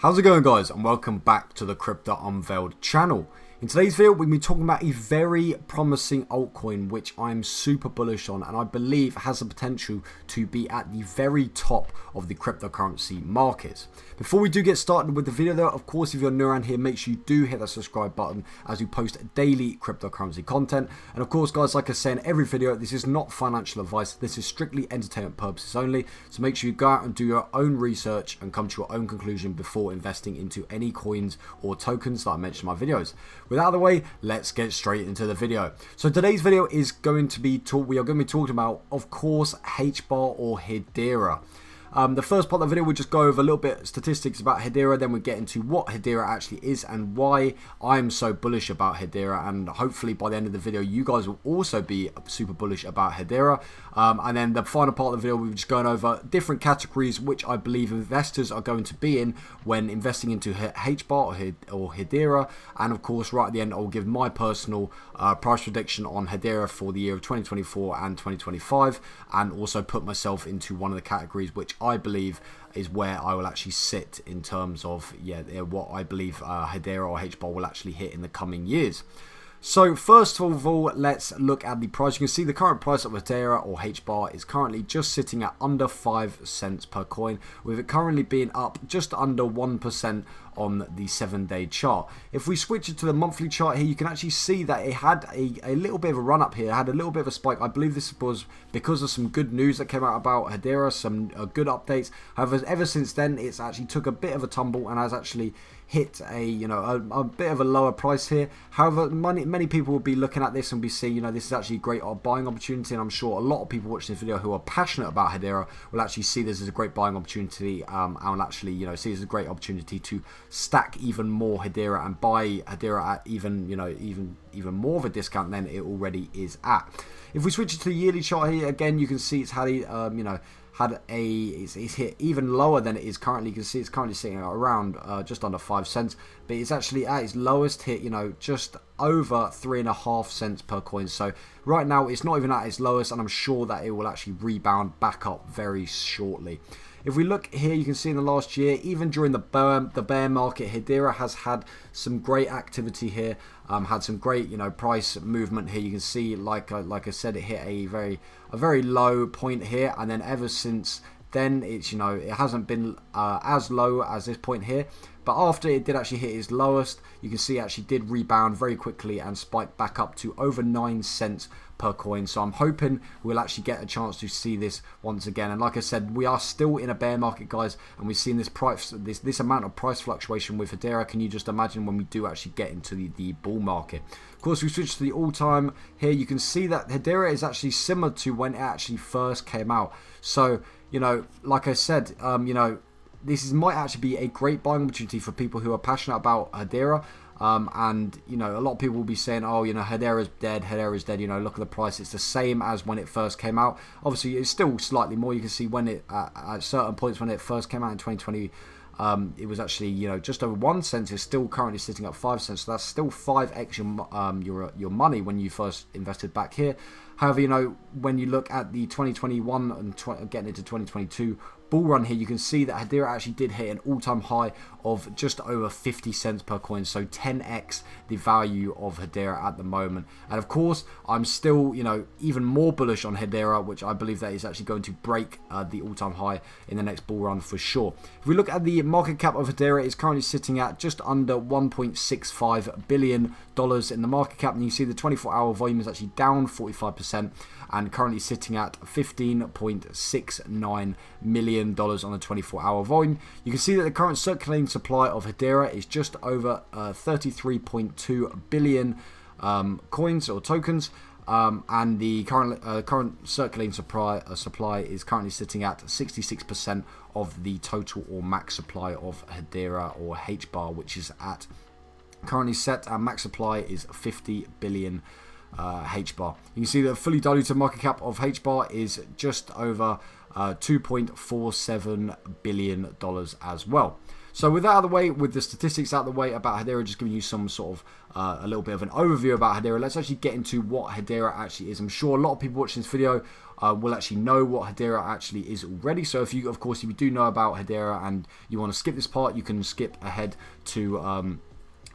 How's it going, guys, and welcome back to the Crypto Unveiled channel. In today's video, we'll be talking about a very promising altcoin which I'm super bullish on and I believe has the potential to be at the very top of the cryptocurrency market. Before we do get started with the video though, of course, if you're new around here, make sure you do hit that subscribe button as we post daily cryptocurrency content. And of course, guys, like I say in every video, this is not financial advice. This is strictly entertainment purposes only. So make sure you go out and do your own research and come to your own conclusion before investing into any coins or tokens that I mentioned in my videos. With that out of the way, let's get straight into the video. So today's video is going to be we are going to be talking about, of course, HBAR or Hedera. The first part of the video, we'll just go over a little bit of statistics about Hedera, then we'll get into what Hedera actually is and why I'm so bullish about Hedera, and hopefully by the end of the video you guys will also be super bullish about Hedera. And then the final part of the video, we're just going over different categories which I believe investors are going to be in when investing into HBAR or Hedera, and of course right at the end I'll give my personal price prediction on Hedera for the year of 2024 and 2025, and also put myself into one of the categories which I believe is where I will actually sit in terms of what I believe Hedera or HBAR will actually hit in the coming years. So first of all, let's look at the price. You can see the current price of Hedera or HBAR is currently just sitting at under 5 cents per coin, with it currently being up just under 1% on the 7-day chart. If we switch it to the monthly chart here, you can actually see that it had a little bit of a run up here, had a little bit of a spike. I believe this was because of some good news that came out about Hedera, some good updates. However, ever since then, it's actually took a bit of a tumble and has actually hit a bit of a lower price here. However, many people will be looking at this and be seeing, this is actually a great buying opportunity, and I'm sure a lot of people watching this video who are passionate about Hedera will actually see this as a great buying opportunity, and will actually see this as a great opportunity to stack even more Hedera and buy Hedera at even more of a discount than it already is at. If we switch it to the yearly chart here, again you can see it's had it's hit even lower than it is currently. You can see it's currently sitting at around just under 5 cents, but it's actually at its lowest hit just over 3.5 cents per coin. So right now it's not even at its lowest, and I'm sure that it will actually rebound back up very shortly. If we look here, you can see in the last year, even during the bear market, Hedera has had some great activity here, had some great price movement here. You can see, like I said, it hit a very low point here, and then ever since then it's it hasn't been as low as this point here. But after it did actually hit its lowest, you can see it actually did rebound very quickly and spike back up to over 9 cents per coin. So I'm hoping we'll actually get a chance to see this once again. And like I said, we are still in a bear market, guys, and we've seen this amount of price fluctuation with Hedera. Can you just imagine when we do actually get into the bull market? Of course, we switch to the all-time here. You can see that Hedera is actually similar to when it actually first came out. So like I said, this might actually be a great buying opportunity for people who are passionate about Hedera. And a lot of people will be saying, oh, Hedera's dead, Hedera's dead, look at the price, it's the same as when it first came out. Obviously it's still slightly more. You can see when it at certain points when it first came out in 2020, it was actually just over 1 cent. It's still currently sitting at 5 cents, so that's still 5x your money when you first invested back here. However, when you look at the 2021 and getting into 2022 bull run here, you can see that Hedera actually did hit an all-time high of just over 50 cents per coin, so 10x the value of Hedera at the moment. And of course, I'm still even more bullish on Hedera, which I believe that is actually going to break the all-time high in the next bull run for sure. If we look at the market cap of Hedera, it's currently sitting at just under $1.65 billion in the market cap, and you see the 24-hour volume is actually down 45% and currently sitting at $15.69 million on the 24-hour volume. You can see that the current circulating supply of Hedera is just over 33.2 billion coins or tokens, and the current circulating supply is currently sitting at 66% of the total or max supply of Hedera or HBAR, which is at currently set at max supply is 50 billion HBAR. You can see the fully diluted market cap of HBAR is just over $2.47 billion as well. So with that out of the way, with the statistics out of the way about Hedera, just giving you some sort of a little bit of an overview about Hedera, let's actually get into what Hedera actually is. I'm sure a lot of people watching this video will actually know what Hedera actually is already. So if you, of course, if you do know about Hedera and you want to skip this part, you can skip ahead to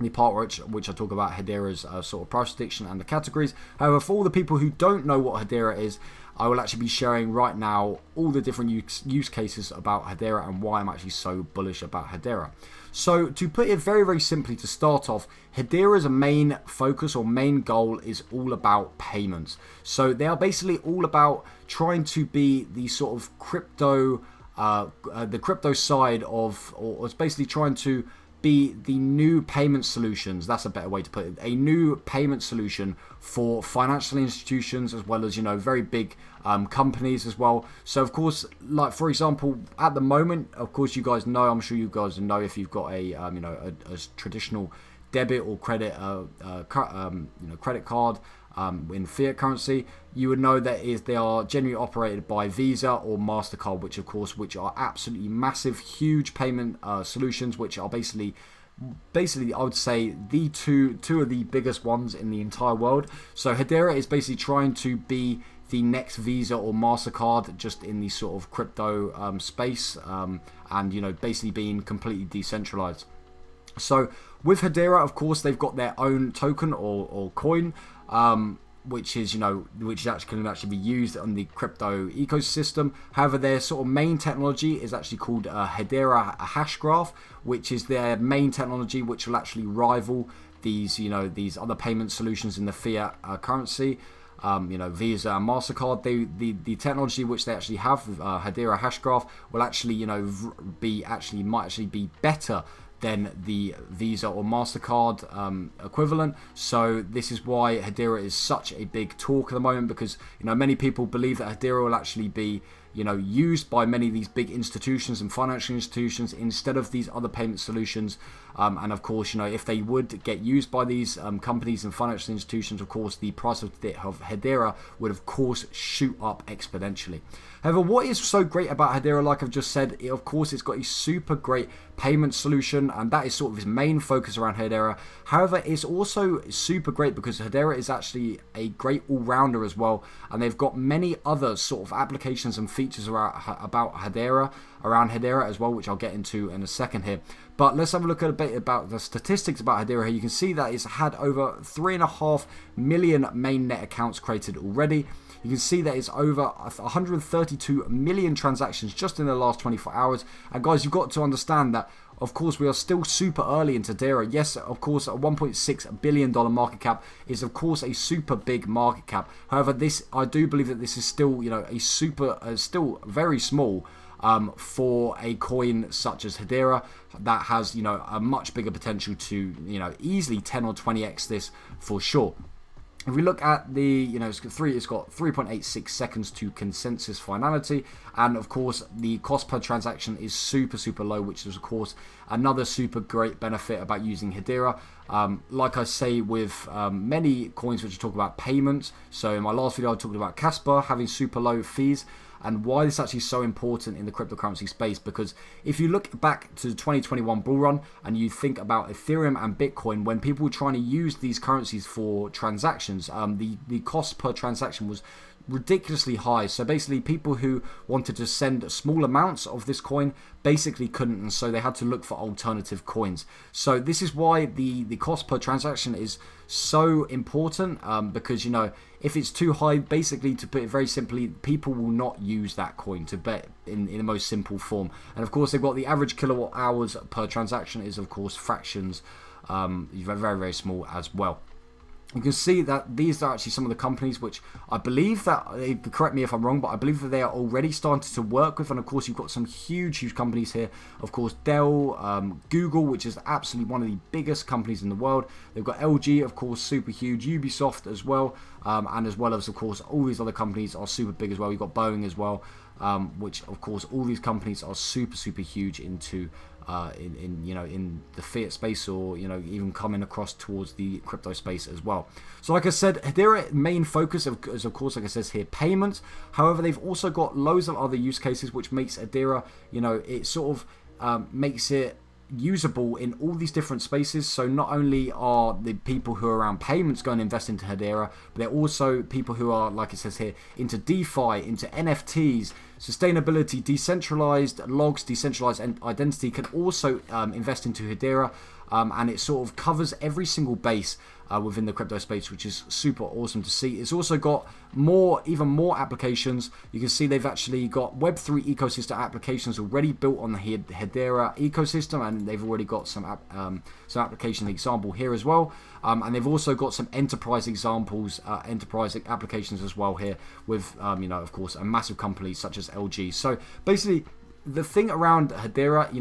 the part which I talk about Hedera's sort of price prediction and the categories. However, for all the people who don't know what Hedera is, I will actually be sharing right now all the different use cases about Hedera and why I'm actually so bullish about Hedera. So to put it very, very simply to start off, Hedera's main focus or main goal is all about payments. So they are basically all about trying to be the sort of crypto, the crypto side of, or it's basically trying to be the new payment solutions. That's a better way to put it. A new payment solution for financial institutions as well as, you know, very big companies as well. So of course, like for example, at the moment, of course, you guys know, I'm sure you guys know if you've got a you know, a traditional debit or credit credit card in fiat currency, you would know that they are generally operated by Visa or MasterCard, which are absolutely massive, huge payment solutions, which are basically I would say the two of the biggest ones in the entire world. So Hedera is basically trying to be the next Visa or MasterCard, just in the sort of crypto space, and you know, basically being completely decentralized. So with Hedera, of course, they've got their own token or coin, which is, you know, which can actually be used on the crypto ecosystem. However, their sort of main technology is actually called Hedera hash graph, which is their main technology, which will actually rival these, you know, these other payment solutions in the fiat currency. You know, Visa and MasterCard, the technology which they actually have, Hedera hash graph, will actually, you know, might actually be better than the Visa or MasterCard equivalent. So this is why Hedera is such a big talk at the moment, because, you know, many people believe that Hedera will actually be, you know, used by many of these big institutions and financial institutions instead of these other payment solutions. And of course, you know, if they would get used by these companies and financial institutions, of course, the price of Hedera would, of course, shoot up exponentially. However, what is so great about Hedera, like I've just said, of course, it's got a super great payment solution, and that is sort of its main focus around Hedera. However, it's also super great because Hedera is actually a great all-rounder as well, and they've got many other sort of applications and features around Hedera as well, which I'll get into in a second here. But let's have a look at a bit about the statistics about Hedera here. You can see that it's had over 3.5 million mainnet accounts created already. You can see that it's over 132 million transactions just in the last 24 hours. And guys, you've got to understand that, of course, we are still super early into Hedera. Yes, of course, a $1.6 billion market cap is, of course, a super big market cap. However, I do believe that this is still, you know, still very small for a coin such as Hedera that has, you know, a much bigger potential to, you know, easily 10 or 20x this for sure. If we look at the, you know, it's got 3.86 seconds to consensus finality, and of course the cost per transaction is super low, which is of course another super great benefit about using Hedera. Like I say with many coins which talk about payments, so in my last video I talked about Casper having super low fees, and why this is actually so important in the cryptocurrency space, because if you look back to the 2021 bull run and you think about Ethereum and Bitcoin, when people were trying to use these currencies for transactions, the cost per transaction was ridiculously high. So basically people who wanted to send small amounts of this coin basically couldn't, and so they had to look for alternative coins. So this is why the cost per transaction is so important, because, you know, if it's too high, basically, to put it very simply, people will not use that coin, to bet in the most simple form. And of course they've got the average kilowatt hours per transaction is of course fractions, very small as well. You can see that these are actually some of the companies which I believe that, correct me if I'm wrong, but I believe that they are already starting to work with. And of course, you've got some huge companies here. Of course, Dell, Google, which is absolutely one of the biggest companies in the world. They've got LG, of course, super huge. Ubisoft as well. And as well as, of course, all these other companies are super big as well. You've got Boeing as well, which, of course, all these companies are super huge into in the fiat space, or, you know, even coming across towards the crypto space as well. So like I said, Hedera main focus is of course, like I says here, payments. However, they've also got loads of other use cases which makes Hedera, you know, it sort of makes it usable in all these different spaces. So not only are the people who are around payments going to invest into Hedera, but they're also people who are, like it says here, into DeFi, into NFTs, sustainability, decentralized logs, decentralized identity can also invest into Hedera. And it sort of covers every single base within the crypto space, which is super awesome to see. It's also got even more applications. You can see they've actually got Web3 ecosystem applications already built on the Hedera ecosystem, and they've already got some application example here as well. And they've also got some enterprise examples, enterprise applications as well here with, of course, a massive company such as LG. So basically, the thing around Hedera,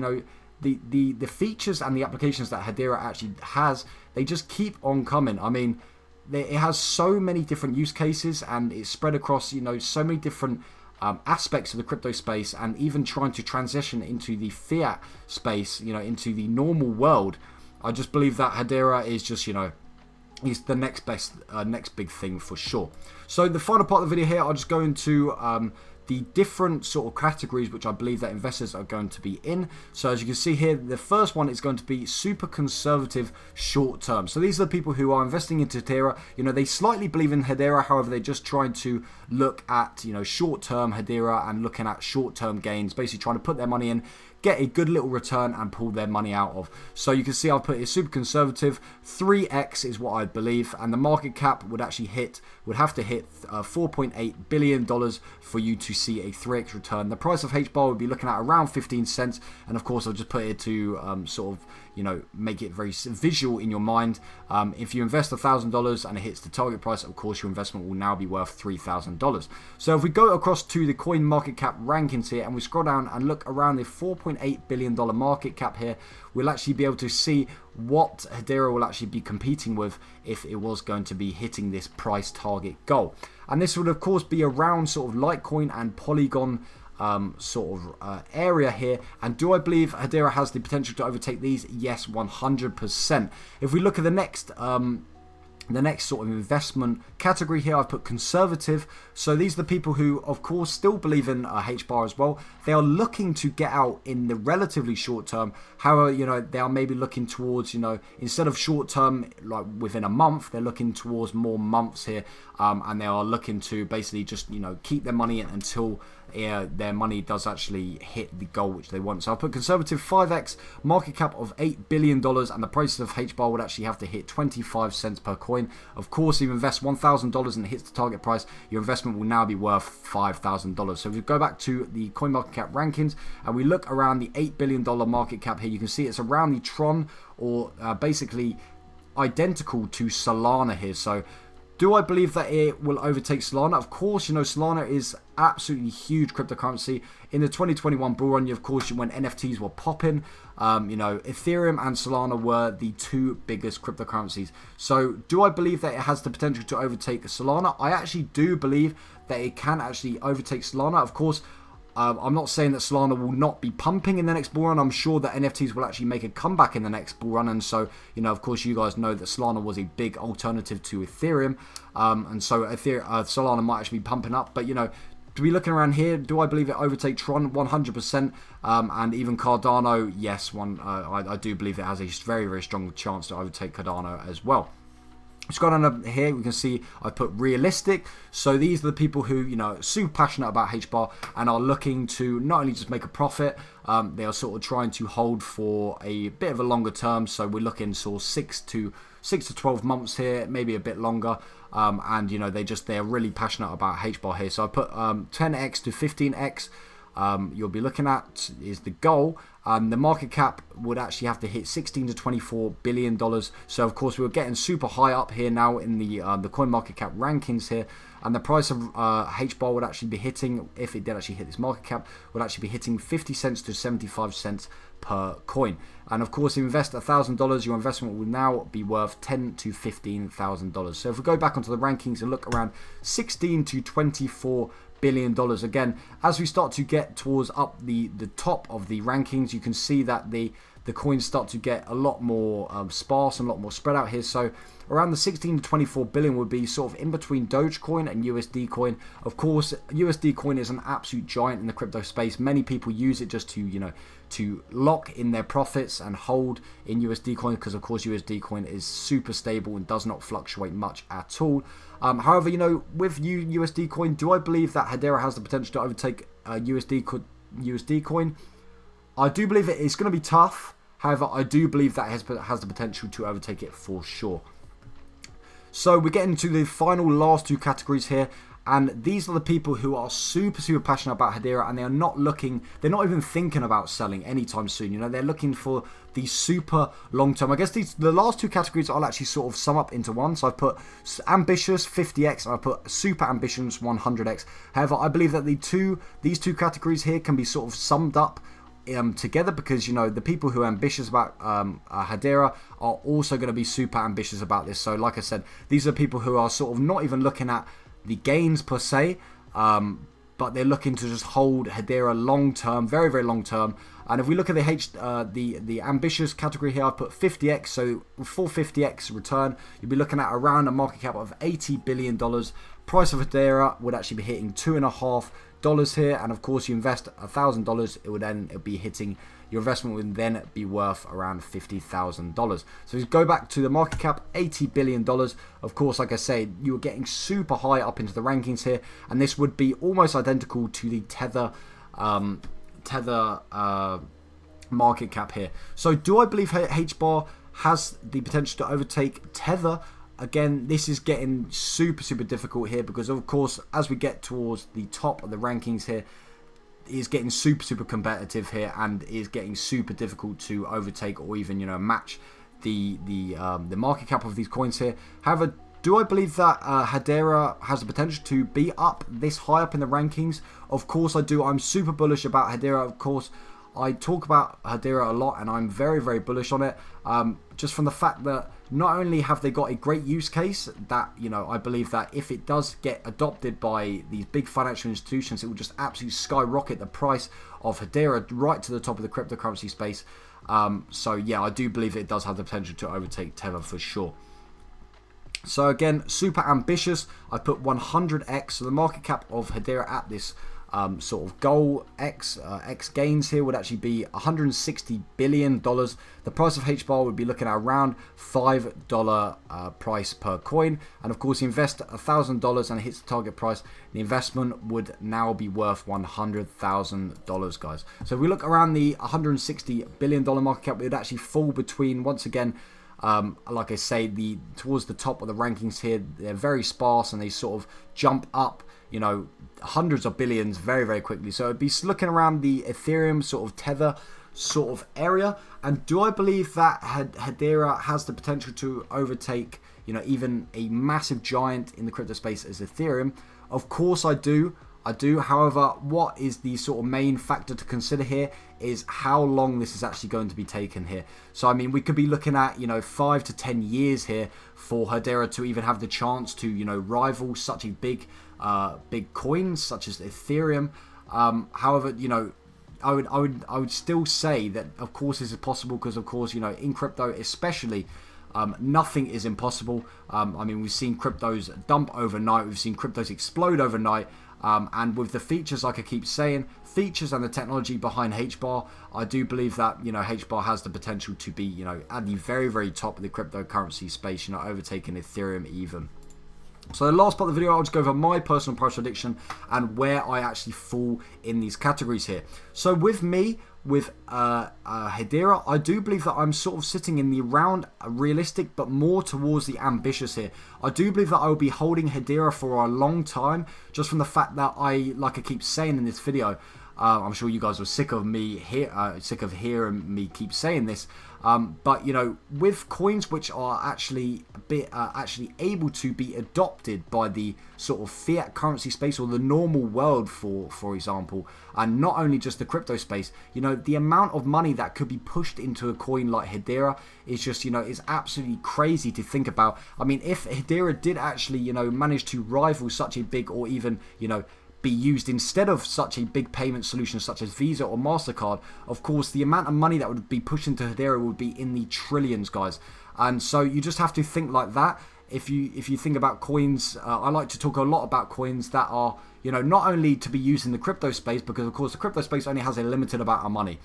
the features and the applications that Hedera actually has, they just keep on coming. I mean, it has so many different use cases, and it's spread across, so many different aspects of the crypto space, and even trying to transition into the fiat space, into the normal world. I just believe that Hedera is just, is the next big thing for sure. So the final part of the video here, I'll just go into the different sort of categories which I believe that investors are going to be in. So as you can see here, the first one is going to be super conservative short term. So these are the people who are investing into Hedera. They slightly believe in Hedera, however, they're just trying to look at, short term Hedera and looking at short term gains, basically trying to put their money in, get a good little return and pull their money out of. So you can see I've put it super conservative. 3x is what I believe, and the market cap would have to hit $4.8 billion for you to see a 3x return. The price of HBAR would be looking at around 15 cents, and of course I'll just put it to sort of make it very visual in your mind. If you invest $1,000 and it hits the target price, of course your investment will now be worth $3,000. So if we go across to the coin market cap rankings here and we scroll down and look around the $4.8 billion market cap here, we'll actually be able to see what Hedera will actually be competing with if it was going to be hitting this price target goal. And this would of course be around sort of Litecoin and Polygon area here. And do I believe Hedera has the potential to overtake these? Yes, 100%. If we look at the next sort of investment category here, I've put conservative. So these are the people who, of course, still believe in HBAR as well. They are looking to get out in the relatively short term. However, they are maybe looking towards, instead of short term, like within a month, they're looking towards more months here. And they are looking to basically just, keep their money in until their money does actually hit the goal which they want. So I'll put conservative 5x, market cap of $8 billion, and the price of HBAR would actually have to hit 25 cents per coin. Of course, if you invest $1,000 and it hits the target price, your investment will now be worth $5,000. So if we go back to the coin market cap rankings and we look around the $8 billion market cap here, you can see it's around the Tron, or basically identical to Solana here. So do I believe that it will overtake Solana? Of course, Solana is absolutely huge cryptocurrency. In the 2021 bull run, of course, when NFTs were popping, Ethereum and Solana were the two biggest cryptocurrencies. So do I believe that it has the potential to overtake Solana? I actually do believe that it can actually overtake Solana. Of course, I'm not saying that Solana will not be pumping in the next bull run. I'm sure that NFTs will actually make a comeback in the next bull run. And so, of course, you guys know that Solana was a big alternative to Ethereum. And so Solana might actually be pumping up. But, to be looking around here, do I believe it overtake Tron? 100%. And even Cardano, yes, I do believe it has a very, very strong chance to overtake Cardano as well. Let's go down here, we can see I put realistic. So these are the people who, are super passionate about HBAR and are looking to not only just make a profit, they are sort of trying to hold for a bit of a longer term. So we're looking sort of 6 to 12 months here, maybe a bit longer. And they're really passionate about HBAR here. So I put 10x to 15x. You'll be looking at is the goal. The market cap would actually have to hit $16 to $24 billion. So of course we're getting super high up here now in the coin market cap rankings here, and the price of HBAR would actually be hitting, if it did actually hit this market cap, would actually be hitting 50 cents to 75 cents per coin. And of course, if you invest $1,000, your investment will now be worth $10,000 to $15,000. So if we go back onto the rankings and look around 16 to 24 billion dollars. Again, as we start to get towards up the top of the rankings, you can see that the the coins start to get a lot more sparse and a lot more spread out here. So around the 16 to 24 billion would be sort of in between Dogecoin and USD coin. Of course, USD coin is an absolute giant in the crypto space. Many people use it just to, to lock in their profits and hold in USD coin, because of course USD coin is super stable and does not fluctuate much at all. However, with USD coin, do I believe that Hedera has the potential to overtake USD coin? I do believe it is going to be tough. However, I do believe that has the potential to overtake it for sure. So we're getting to the final last two categories here, and these are the people who are super passionate about Hedera, and they're not even thinking about selling anytime soon. They're looking for the super long term. I guess the last two categories I'll actually sort of sum up into one. So I've put ambitious 50x and I put super ambitious 100x. However, I believe that these two categories here can be sort of summed up together, because the people who are ambitious about Hedera are also going to be super ambitious about this. So like I said, these are people who are sort of not even looking at the gains per se, but they're looking to just hold Hedera long term, very long term. And if we look at the ambitious category here, I've put 50x. So for 50x return, you'll be looking at around a market cap of $80 billion. Price of Hedera would actually be hitting $2.50 here, and of course you invest $1,000, it would be hitting, your investment would then be worth around $50,000. So if you go back to the market cap, $80 billion. Of course, like I say, you were getting super high up into the rankings here, and this would be almost identical to the Tether market cap here. So do I believe HBAR has the potential to overtake Tether? Again, this is getting super difficult here, because of course, as we get towards the top of the rankings here, it is getting super competitive here, and is getting super difficult to overtake or even match the market cap of these coins here. However, do I believe that Hedera has the potential to be up this high up in the rankings? Of course I do. I'm super bullish about Hedera. Of course, I talk about Hedera a lot, and I'm very bullish on it. Just from the fact that not only have they got a great use case, that I believe that if it does get adopted by these big financial institutions, it will just absolutely skyrocket the price of Hedera right to the top of the cryptocurrency space. So yeah, I do believe it does have the potential to overtake Tether for sure. So again, super ambitious. I put 100x, so the market cap of Hedera at this sort of goal X gains here would actually be $160 billion. The price of HBAR would be looking at around $5 price per coin, and of course you invest $1,000 and it hits the target price, the investment would now be worth $100,000, guys. So if we look around the $160 billion market cap, it would actually fall between, once again, like I say, towards the top of the rankings here. They're very sparse and they sort of jump up, hundreds of billions very quickly. So it'd be looking around the Ethereum sort of Tether sort of area. And do I believe that Hedera has the potential to overtake even a massive giant in the crypto space as Ethereum? Of course I do. However, what is the sort of main factor to consider here is how long this is actually going to be taken here. So I mean, we could be looking at 5 to 10 years here for Hedera to even have the chance to rival such a big coin such as Ethereum. However, I would still say that of course this is possible, because of course in crypto especially, nothing is impossible. I mean, we've seen cryptos dump overnight, we've seen cryptos explode overnight. And with the features, like I keep saying, features and the technology behind HBAR, I do believe that HBAR has the potential to be at the very top of the cryptocurrency space, overtaking Ethereum even. So the last part of the video, I'll just go over my personal price prediction and where I actually fall in these categories here. So with me, with Hedera, I do believe that I'm sort of sitting in the round realistic, but more towards the ambitious here. I do believe that I will be holding Hedera for a long time, just from the fact that like I keep saying in this video, I'm sure you guys were sick of hearing me keep saying this. But with coins which are actually able to be adopted by the sort of fiat currency space or the normal world, for example, and not only just the crypto space, the amount of money that could be pushed into a coin like Hedera is just is absolutely crazy to think about. I mean, if Hedera did actually manage to rival such a big, or even be used instead of such a big payment solution such as Visa or MasterCard, of course, the amount of money that would be pushed into Hedera would be in the trillions, guys. And so you just have to think like that. If you think about coins, I like to talk a lot about coins that are, you know, not only to be used in the crypto space, because of course the crypto space only has a limited amount of money.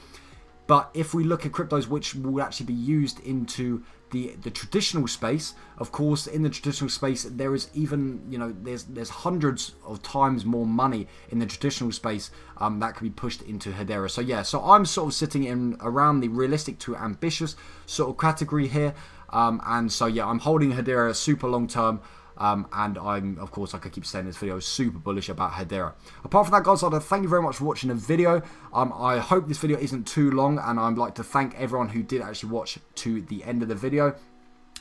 But if we look at cryptos which will actually be used into the traditional space, of course, in the traditional space, there is even, you know, there's hundreds of times more money in the traditional space that can be pushed into Hedera. So yeah, so I'm sort of sitting in around the realistic to ambitious sort of category here. And so yeah, I'm holding Hedera super long term. And I'm, of course, like I keep saying in this video, super bullish about Hedera. Apart from that, guys, I'd like to thank you very much for watching the video. I hope this video isn't too long, and I'd like to thank everyone who did actually watch to the end of the video.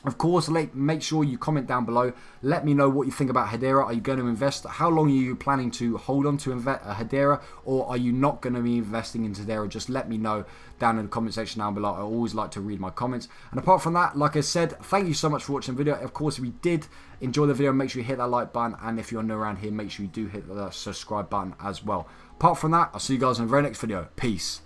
Of course, make sure you comment down below. Let me know what you think about Hedera. Are you going to invest? How long are you planning to hold on to Hedera? Or are you not going to be investing in Hedera? Just let me know down in the comment section down below. I always like to read my comments. And apart from that, like I said, thank you so much for watching the video. Of course, if you did enjoy the video, make sure you hit that like button. And if you're new around here, make sure you do hit the subscribe button as well. Apart from that, I'll see you guys in the very next video. Peace.